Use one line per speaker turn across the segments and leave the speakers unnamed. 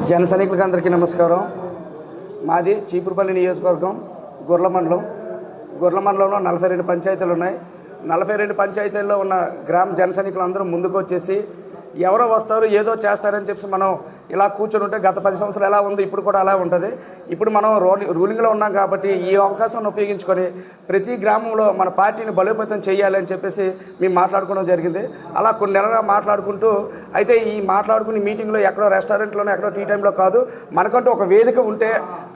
జన సైనికులకు అందరికీ నమస్కారం. మాది చీపురుపల్లి నియోజకవర్గం గుర్ల మండలంలో 42 పంచాయతీలు ఉన్నాయి. 42 పంచాయతీల్లో ఉన్న గ్రామ జన సైనికులు అందరూ ముందుకు వచ్చేసి ఎవరో వస్తారు ఏదో చేస్తారని చెప్పి మనం ఇలా కూర్చొని ఉంటే గత 10 సంవత్సరాలు ఎలా ఉంది ఇప్పుడు కూడా అలా ఉంటుంది. ఇప్పుడు మనం రూలింగ్లో ఉన్నాం కాబట్టి ఈ అవకాశాన్ని ఉపయోగించుకొని ప్రతి గ్రామంలో మన పార్టీని బలోపేతం చేయాలని చెప్పేసి మేము మాట్లాడుకోవడం జరిగింది. అలా కొన్ని నెలలుగా మాట్లాడుకుంటూ అయితే ఈ మాట్లాడుకునే మీటింగ్లో ఎక్కడో రెస్టారెంట్లోనే ఎక్కడో టీ టైంలో కాదు, మనకంటూ ఒక వేదిక ఉంటే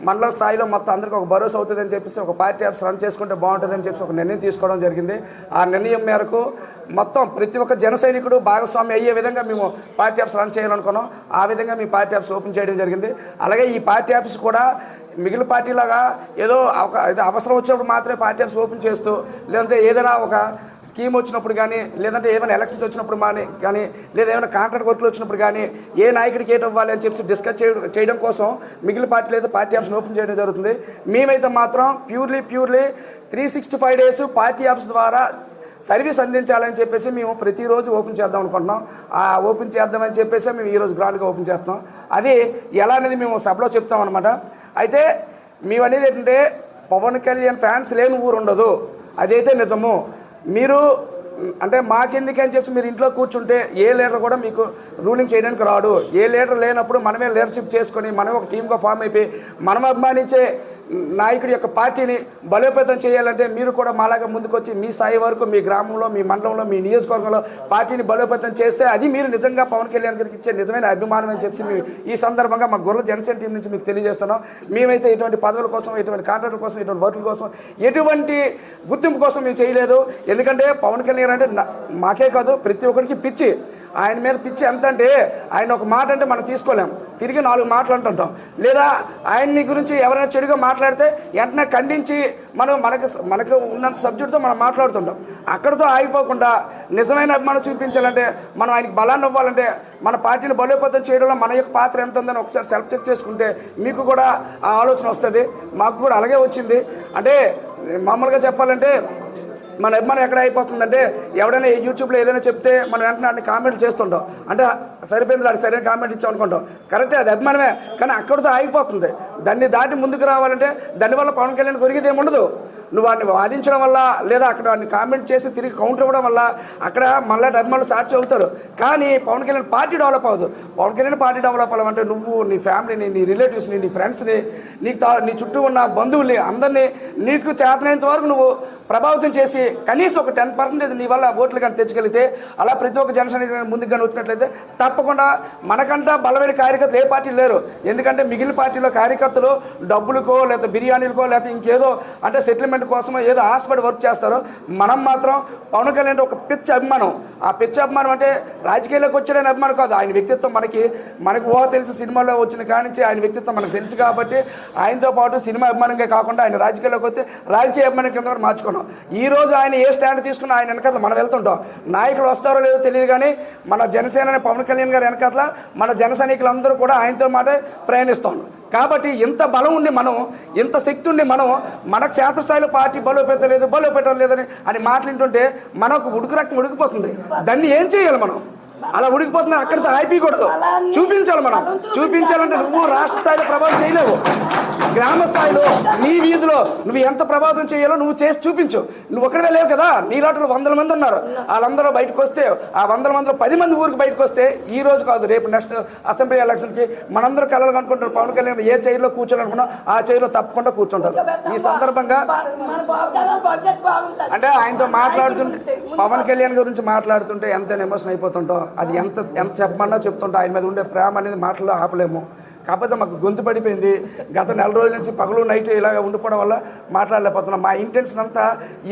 మండల స్థాయిలో మొత్తం అందరికీ ఒక భరోసా అవుతుందని చెప్పేసి ఒక పార్టీ ఆఫీస్ రన్ చేసుకుంటే బాగుంటుందని చెప్పేసి ఒక నిర్ణయం తీసుకోవడం జరిగింది. ఆ నిర్ణయం మేరకు మొత్తం ప్రతి ఒక్క జన సైనికుడు భాగస్వామి అయ్యే విధంగా మేము పార్టీ ఆఫీస్ రన్ చేయాలనుకున్నాం. ఆ విధంగా మీ పార్టీ ఆఫీస్ ఓపెన్ చేయడం జరిగింది. అలాగే ఈ పార్టీ ఆఫీస్ కూడా మిగిలిన పార్టీలాగా ఏదో ఒక అవసరం వచ్చినప్పుడు మాత్రమే పార్టీ ఆఫీస్ ఓపెన్ చేస్తూ, లేదంటే ఏదైనా ఒక స్కీమ్ వచ్చినప్పుడు కానీ, లేదంటే ఏమైనా ఎలక్షన్స్ వచ్చినప్పుడు కానీ, లేదా ఏమైనా కాంట్రాక్ట్ వర్క్లు వచ్చినప్పుడు కానీ ఏ నాయకుడికి ఏటి ఇవ్వాలి అని చెప్పి డిస్కస్ చేయడం కోసం మిగిలిన పార్టీలు అయితే పార్టీ ఆఫీస్ ఓపెన్ చేయడం జరుగుతుంది. మేమైతే మాత్రం ప్యూర్లీ 365 డేస్ పార్టీ ఆఫీస్ ద్వారా సర్వీస్ అందించాలని చెప్పేసి మేము ప్రతిరోజు ఓపెన్ చేద్దాం అనుకుంటున్నాం. ఆ ఓపెన్ చేద్దామని చెప్పేసి మేము ఈరోజు గ్రాండ్గా ఓపెన్ చేస్తాం. అది ఎలా అనేది మేము సభలో చెప్తాం అనమాట. అయితే మేము అనేది ఏంటంటే పవన్ కళ్యాణ్ ఫ్యాన్స్ లేని ఊరు ఉండదు, అదైతే నిజము. మీరు అంటే మాకెందుకని చెప్పి మీరు ఇంట్లో కూర్చుంటే ఏ లీడర్ కూడా మీకు రూలింగ్ చేయడానికి రాడు. ఏ లీడర్ లేనప్పుడు మనమే లీడర్షిప్ చేసుకొని మనమే ఒక టీమ్గా ఫామ్ అయిపోయి మనం అభిమానించే నాయకుడి యొక్క పార్టీని బలోపేతం చేయాలంటే మీరు కూడా మాలాగా ముందుకొచ్చి మీ స్థాయి వరకు మీ గ్రామంలో, మీ మండలంలో, మీ నియోజకవర్గంలో పార్టీని బలోపేతం చేస్తే అది మీరు నిజంగా పవన్ కళ్యాణ్ గారికి ఇచ్చే నిజమైన అభిమానం అని చెప్పి మేము ఈ సందర్భంగా మా గొర్రెల జనసేన టీం నుంచి మీకు తెలియజేస్తున్నాం. మేమైతే ఎటువంటి పదవుల కోసం, ఎటువంటి కాంట్రాక్టుల కోసం, ఎటువంటి వర్కుల కోసం, ఎటువంటి గుర్తింపు కోసం మేము చేయలేదు. ఎందుకంటే పవన్ కళ్యాణ్ అంటే మాకే కాదు ప్రతి ఒక్కరికి పిచ్చి. ఆయన మీద పిచ్చి ఎంత అంటే ఆయన ఒక మాట అంటే మనం తీసుకోలేం, తిరిగి 4 మాటలు అంటుంటాం. లేదా ఆయన్ని గురించి ఎవరైనా చెడుగా మాట్లాడితే వెంటనే ఖండించి మనకు ఉన్నంత సబ్జెక్టుతో మనం మాట్లాడుతుంటాం. అక్కడితో ఆగిపోకుండా నిజమైన అభిమానం చూపించాలంటే, మనం ఆయనకి బలాన్ని ఇవ్వాలంటే, మన పార్టీని బలోపేతం చేయడంలో మన యొక్క పాత్ర ఎంత ఉందని ఒకసారి సెల్ఫ్ చెక్ చేసుకుంటే మీకు కూడా ఆ ఆలోచన వస్తుంది. మాకు కూడా అలాగే వచ్చింది. అంటే మామూలుగా చెప్పాలంటే మన అభిమానం ఎక్కడ అయిపోతుందంటే, ఎవడైనా యూట్యూబ్లో ఏదైనా చెప్తే మనం వెంటనే అన్ని కామెంట్ చేస్తుంటాం. అంటే సరిపోయింది, అది సరైన కామెంట్ ఇచ్చాం అనుకుంటాం. కరెక్టే, అది అభిమానమే. కానీ అక్కడితో ఆగిపోతుంది. దాన్ని దాటి ముందుకు రావాలంటే దానివల్ల పవన్ కళ్యాణ్ కొరిగేది ఏముండదు. నువ్వు వాడిని వాదించడం వల్ల, లేదా అక్కడ వాడిని కామెంట్ చేసి తిరిగి కౌంటర్ ఇవ్వడం వల్ల అక్కడ మళ్ళీ అభిమానులు సాక్షి అవుతారు. కానీ పవన్ కళ్యాణ్ పార్టీ డెవలప్ అవ్వదు. పవన్ కళ్యాణ్ పార్టీ డెవలప్ అవ్వాలంటే నువ్వు నీ ఫ్యామిలీని, నీ రిలేటివ్స్ని, నీ ఫ్రెండ్స్ని, నీ చుట్టూ ఉన్న బంధువుల్ని అందరినీ నీకు చేతనైనంత వరకు నువ్వు ప్రభావితం చేసి కనీసం ఒక 10% నీ వల్ల ఓట్లు కానీ తెచ్చగలిగితే, అలా ప్రతి ఒక్క జనసేన ముందుకు కానీ వచ్చినట్లయితే తప్పకుండా మనకంటా బలమైన కార్యకర్తలు ఏ పార్టీలు లేరు. ఎందుకంటే మిగిలిన పార్టీలో కార్యకర్తలు డబ్బులకో, లేదా బిర్యానీలకో, లేకపోతే ఇంకేదో అంటే సెటిల్మెంట్ కోసమో ఏదో ఆశపడి వర్క్ చేస్తారు. మనం మాత్రం పవన్ కళ్యాణ్ ఒక పిచ్చి అభిమానం. ఆ పిచ్చి అభిమానం అంటే రాజకీయాల్లోకి వచ్చాడని అభిమానం కాదు. ఆయన వ్యక్తిత్వం మనకు ఊహ తెలిసి సినిమాలో వచ్చిన కానించి ఆయన వ్యక్తిత్వం మనకు తెలుసు కాబట్టి ఆయనతో పాటు సినిమా అభిమానంగా కాకుండా ఆయన రాజకీయాల్లోకి వస్తే రాజకీయ అభిమానం కింద మార్చుకున్నాం. ఈ రోజు ఆయన ఏ స్టాండ్ తీసుకున్నా ఆయన వెనకాల మనం వెళ్తుంటాం. నాయకులు వస్తారో లేదో తెలియదు కానీ మన జనసేన పవన్ కళ్యాణ్ గారి వెనకాల మన జన సైనికులందరూ కూడా ఆయనతో మాట ప్రయాణిస్తాం. కాబట్టి ఇంత బలం ఉండి మనం, ఇంత శక్తి ఉండి మనం మన క్షేత్రస్థాయిలో పార్టీ బలోపేతం లేదని అని మాట్లాడుతుంటే మనకు ఉడుకు రక్తం ఉడికిపోతుంది. దాన్ని ఏం చేయాలి మనం? అలా ఉడికిపోతున్నా అక్కడితో ఆగిపోకూడదు, చూపించాలి. మనం చూపించాలంటే నువ్వు రాష్ట్ర స్థాయిలో ప్రభావం చేయలేవు. గ్రామ స్థాయిలో నీ వీధిలో నువ్వు ఎంత ప్రభావితం చేయాలో నువ్వు చేసి చూపించు. నువ్వు ఒక్కడే లేవు కదా, నీలాటలు 100 మంది ఉన్నారు. వాళ్ళందరూ బయటకు వస్తే, ఆ 100 మందిలో 10 మంది ఊరికి బయటకు వస్తే ఈ రోజు కాదు రేపు నెక్స్ట్ అసెంబ్లీ ఎలక్షన్కి మనందరూ కలలు అనుకుంటారు. పవన్ కళ్యాణ్ ఏ చైర్లో కూర్చోాలనుకున్నా ఆ చైర్లో తప్పకుండా కూర్చుంటారు. ఈ సందర్భంగా అంటే ఆయనతో మాట్లాడుతుంటే, పవన్ కళ్యాణ్ గురించి మాట్లాడుతుంటే ఎంత ఎమోషన్ అయిపోతుంటాం. అది ఎంత చెప్పమన్నా చెప్తుంటా. ఆయన మీద ఉండే ప్రేమ అనేది మాటల్లో ఆపలేము. కాకపోతే మాకు గొంతు పడిపోయింది. గత 4 రోజుల నుంచి పగలు నైట్ ఇలాగ ఉండిపోవడం వల్ల మాట్లాడలేకపోతున్నాం. మా ఇంటెన్షన్ అంతా ఈరోజు